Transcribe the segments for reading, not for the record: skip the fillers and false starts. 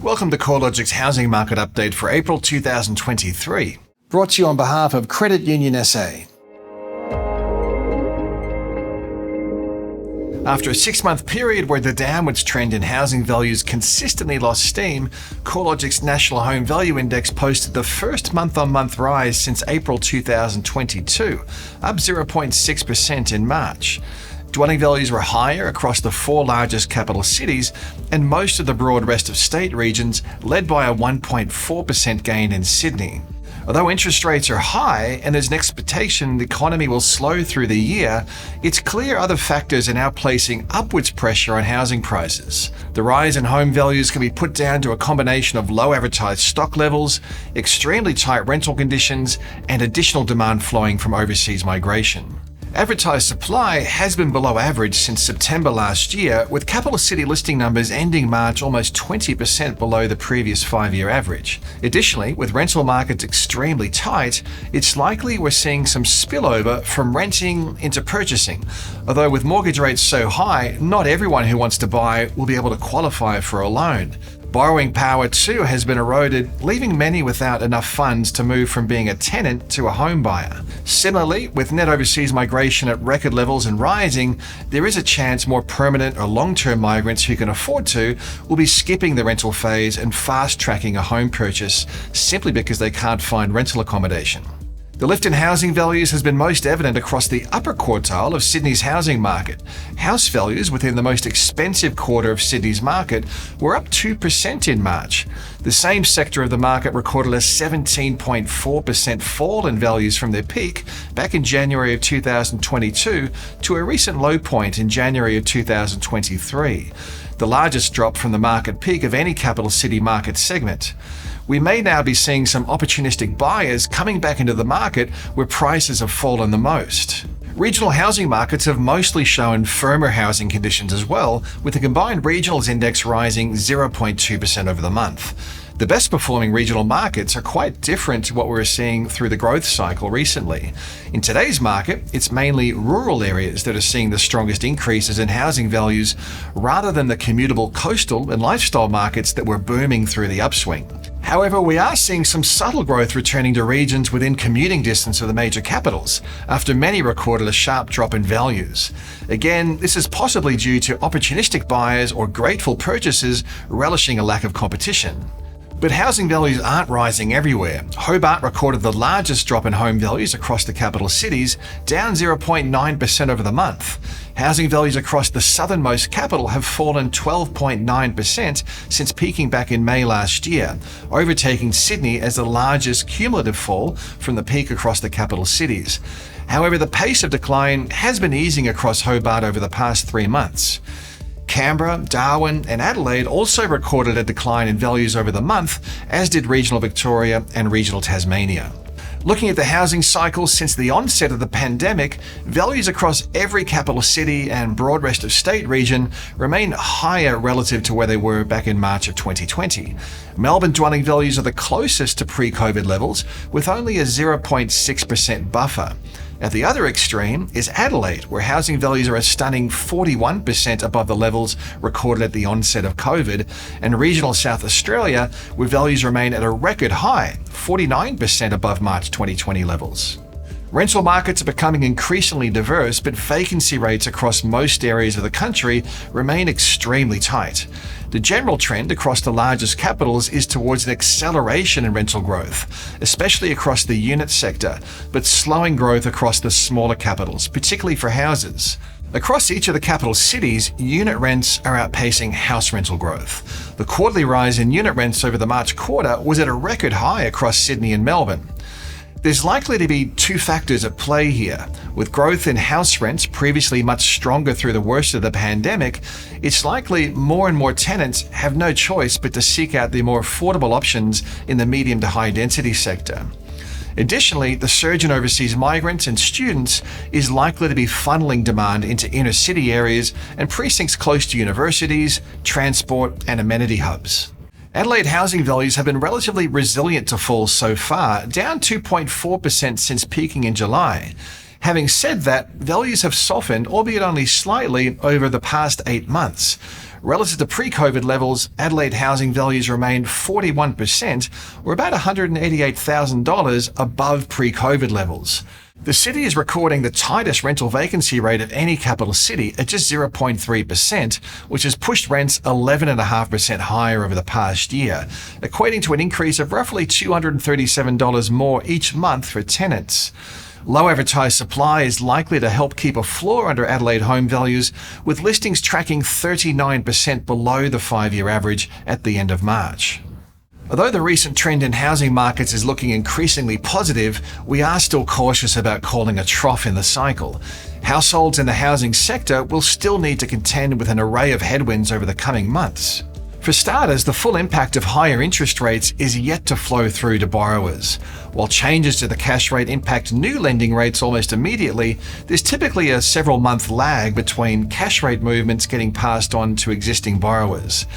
Welcome to CoreLogic's housing market update for April 2023, brought to you on behalf of Credit Union SA. After a 6-month period where the downwards trend in housing values consistently lost steam, CoreLogic's National Home Value Index posted the first month-on-month rise since April 2022, up 0.6% in March. Dwelling values were higher across the 4 largest capital cities and most of the broad rest of state regions, led by a 1.4% gain in Sydney. Although interest rates are high and there's an expectation the economy will slow through the year, it's clear other factors are now placing upwards pressure on housing prices. The rise in home values can be put down to a combination of low advertised stock levels, extremely tight rental conditions, and additional demand flowing from overseas migration. Advertised supply has been below average since September last year, with capital city listing numbers ending March almost 20% below the previous 5-year average. Additionally, with rental markets extremely tight, it's likely we're seeing some spillover from renting into purchasing. Although with mortgage rates so high, not everyone who wants to buy will be able to qualify for a loan. Borrowing power too has been eroded, leaving many without enough funds to move from being a tenant to a home buyer. Similarly, with net overseas migration at record levels and rising, there is a chance more permanent or long-term migrants who can afford to will be skipping the rental phase and fast-tracking a home purchase simply because they can't find rental accommodation. The lift in housing values has been most evident across the upper quartile of Sydney's housing market. House values within the most expensive quarter of Sydney's market were up 2% in March. The same sector of the market recorded a 17.4% fall in values from their peak back in January of 2022 to a recent low point in January of 2023, the largest drop from the market peak of any capital city market segment. We may now be seeing some opportunistic buyers coming back into the market where prices have fallen the most. Regional housing markets have mostly shown firmer housing conditions as well, with the combined regionals index rising 0.2% over the month. The best performing regional markets are quite different to what we're seeing through the growth cycle recently. In today's market, it's mainly rural areas that are seeing the strongest increases in housing values rather than the commutable coastal and lifestyle markets that were booming through the upswing. However, we are seeing some subtle growth returning to regions within commuting distance of the major capitals, after many recorded a sharp drop in values. Again, this is possibly due to opportunistic buyers or grateful purchasers relishing a lack of competition. But housing values aren't rising everywhere. Hobart recorded the largest drop in home values across the capital cities, down 0.9% over the month. Housing values across the southernmost capital have fallen 12.9% since peaking back in May last year, overtaking Sydney as the largest cumulative fall from the peak across the capital cities. However, the pace of decline has been easing across Hobart over the past 3 months. Canberra, Darwin and Adelaide also recorded a decline in values over the month, as did regional Victoria and regional Tasmania. Looking at the housing cycle since the onset of the pandemic, values across every capital city and broad rest of state region remain higher relative to where they were back in March of 2020. Melbourne dwelling values are the closest to pre-COVID levels, with only a 0.6% buffer. At the other extreme is Adelaide, where housing values are a stunning 41% above the levels recorded at the onset of COVID, and regional South Australia, where values remain at a record high, 49% above March 2020 levels. Rental markets are becoming increasingly diverse, but vacancy rates across most areas of the country remain extremely tight. The general trend across the largest capitals is towards an acceleration in rental growth, especially across the unit sector, but slowing growth across the smaller capitals, particularly for houses. Across each of the capital cities, unit rents are outpacing house rental growth. The quarterly rise in unit rents over the March quarter was at a record high across Sydney and Melbourne. There's likely to be 2 factors at play here. With growth in house rents previously much stronger through the worst of the pandemic, it's likely more and more tenants have no choice but to seek out the more affordable options in the medium to high density sector. Additionally, the surge in overseas migrants and students is likely to be funneling demand into inner city areas and precincts close to universities, transport and amenity hubs. Adelaide housing values have been relatively resilient to falls so far, down 2.4% since peaking in July. Having said that, values have softened, albeit only slightly, over the past 8 months. Relative to pre-COVID levels, Adelaide housing values remained 41%, or about $188,000 above pre-COVID levels. The city is recording the tightest rental vacancy rate of any capital city at just 0.3%, which has pushed rents 11.5% higher over the past year, equating to an increase of roughly $237 more each month for tenants. Low advertised supply is likely to help keep a floor under Adelaide home values, with listings tracking 39% below the 5-year average at the end of March. Although the recent trend in housing markets is looking increasingly positive, we are still cautious about calling a trough in the cycle. Households in the housing sector will still need to contend with an array of headwinds over the coming months. For starters, the full impact of higher interest rates is yet to flow through to borrowers. While changes to the cash rate impact new lending rates almost immediately, there's typically a several-month lag between cash rate movements getting passed on to existing borrowers.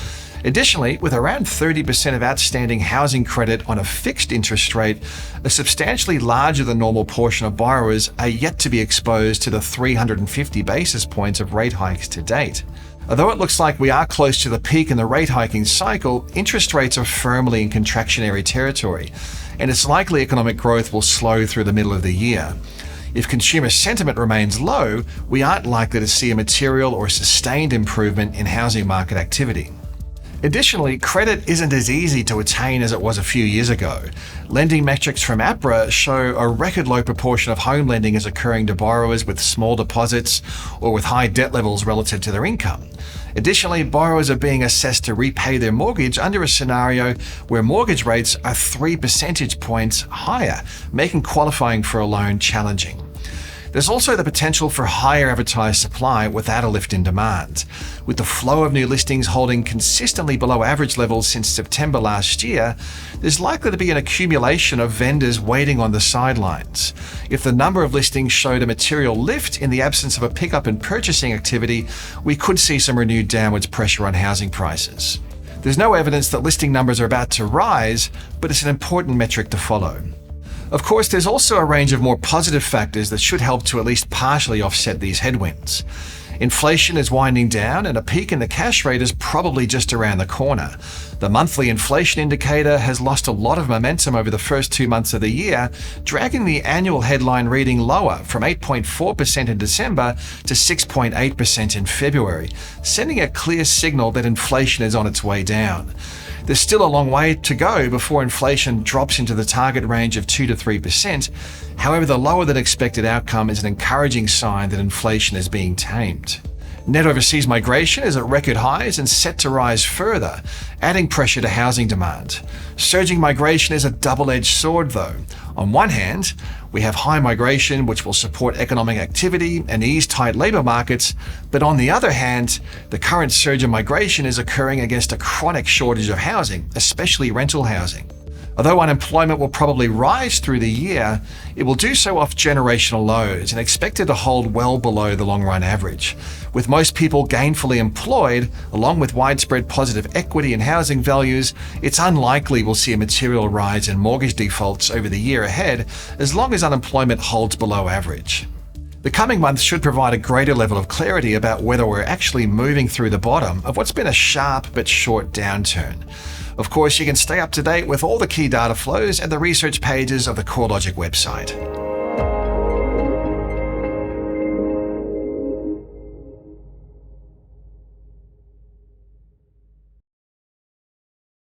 Additionally, with around 30% of outstanding housing credit on a fixed interest rate, a substantially larger than normal portion of borrowers are yet to be exposed to the 350 basis points of rate hikes to date. Although it looks like we are close to the peak in the rate hiking cycle, interest rates are firmly in contractionary territory, and it's likely economic growth will slow through the middle of the year. If consumer sentiment remains low, we aren't likely to see a material or sustained improvement in housing market activity. Additionally, credit isn't as easy to attain as it was a few years ago. Lending metrics from APRA show a record low proportion of home lending is occurring to borrowers with small deposits or with high debt levels relative to their income. Additionally, borrowers are being assessed to repay their mortgage under a scenario where mortgage rates are 3 percentage points higher, making qualifying for a loan challenging. There's also the potential for higher advertised supply without a lift in demand. With the flow of new listings holding consistently below average levels since September last year, there's likely to be an accumulation of vendors waiting on the sidelines. If the number of listings showed a material lift in the absence of a pickup in purchasing activity, we could see some renewed downwards pressure on housing prices. There's no evidence that listing numbers are about to rise, but it's an important metric to follow. Of course, there's also a range of more positive factors that should help to at least partially offset these headwinds. Inflation is winding down and a peak in the cash rate is probably just around the corner. The monthly inflation indicator has lost a lot of momentum over the first 2 months of the year, dragging the annual headline reading lower from 8.4% in December to 6.8% in February, sending a clear signal that inflation is on its way down. There's still a long way to go before inflation drops into the target range of 2 to 3%. However, the lower than expected outcome is an encouraging sign that inflation is being tamed. Net overseas migration is at record highs and set to rise further, adding pressure to housing demand. Surging migration is a double-edged sword though. On one hand, we have high migration which will support economic activity and ease tight labour markets, but on the other hand, the current surge in migration is occurring against a chronic shortage of housing, especially rental housing. Although unemployment will probably rise through the year, it will do so off generational lows and expected to hold well below the long-run average. With most people gainfully employed, along with widespread positive equity in housing values, it's unlikely we'll see a material rise in mortgage defaults over the year ahead, as long as unemployment holds below average. The coming months should provide a greater level of clarity about whether we're actually moving through the bottom of what's been a sharp but short downturn. Of course, you can stay up to date with all the key data flows at the research pages of the CoreLogic website.